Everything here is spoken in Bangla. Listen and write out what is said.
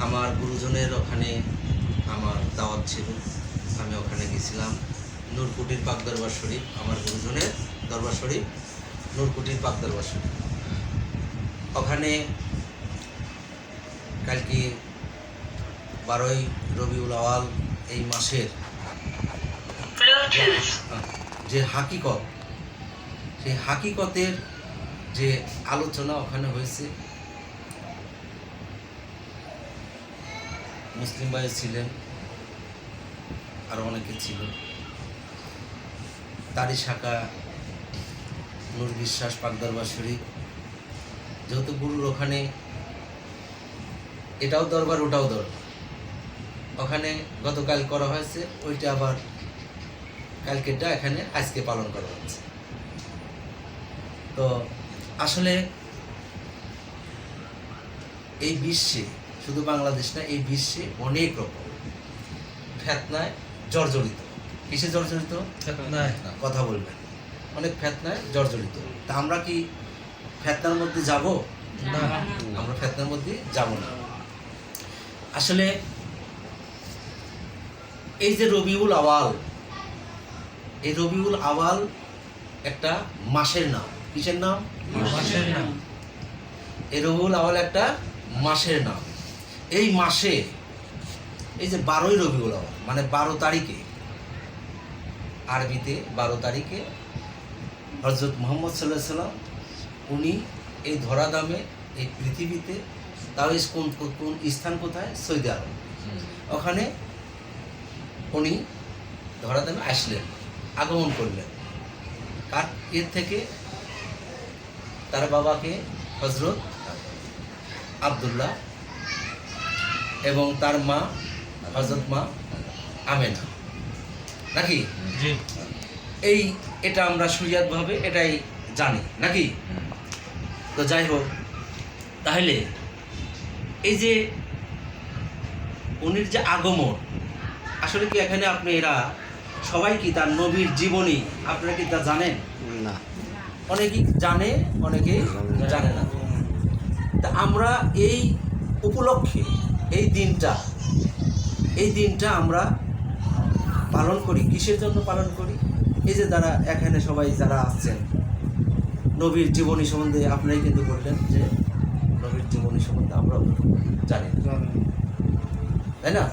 আমার গুরুজনের ওখানে আমার দাওয়াত ছিল, আমি ওখানে গেছিলাম। নূরকুটির পাক দরবার শরীফ, আমার গুরুজনের দরবার শরীফ নূরকুটির পাক দরবার শরীফ। ওখানে কালকে 12ই রবিউল আওয়াল এই মাসের যে হাকিকত, সেই হাকিকতের যে আলোচনা ওখানে হয়েছে। মুসলিম ভাই ছিলেন, আরও অনেকে ছিল। তারই শাখা নূর বিশ্বাস পাক দরবার শরীফ, যেহেতু গুরুর ওখানে এটাও দরবার ওটাও দরবার, ওখানে গতকাল করা হয়েছে, ওইটা আবার কালকেটা এখানে আজকে পালন করা হচ্ছে। তো আসলে এই বিশ্বে, শুধু বাংলাদেশ না, এই বিশ্বে অনেক রকম ফেতনায় জর্জরিত। কিসে জর্জরিত? ফেতনায়। কথা বলবেন, অনেক ফেতনায় জর্জরিত। তা আমরা কি ফেতনার মধ্যে যাব না? আমরা ফেতনার মধ্যে যাব না। আসলে এই যে রবিউল আওয়াল, এই রবিউল আওয়াল একটা মাসের নাম। কিসের নাম? মাসের নাম। এই রবিউল আওয়াল একটা মাসের নাম। এই মাসে এই যে 12ই রবিউল আওয়াল মানে 12 তারিখে, আরবিতে 12 তারিখে হযরত মুহাম্মদ সাল্লাল্লাহু আলাইহি সাল্লাম উনি এই ধরাধামে, এই পৃথিবীতে, তাও কোন স্থান কোথায়? সৌদি আরব। ওখানে উনি ধরাধামে আসলেন, আগমন করলেন। কার এর থেকে? তার বাবাকে হযরত আব্দুল্লাহ এবং তার মা হযরত মা আমেনা, নাকি? এটা আমরা শরীয়তভাবে এটাই জানি, নাকি? তো যাই হোক, তাহলে এই যে উনির যে আগমন, আসলে কি এখানে আপনি এরা সবাই কি তার নবীর জীবনী আপনারা কি তা জানেন? না। অনেকেই জানে, অনেকেই জানে না। তা আমরা এই উপলক্ষে এই দিনটা আমরা পালন করি। কিসের জন্য পালন করি? এই যে যারা এখানে সবাই যারা আসছেন, নবীর জীবনী সম্বন্ধে আপনারাই কিন্তু বললেন যে নবীর জীবনী সম্বন্ধে আমরা জানি, তাই না?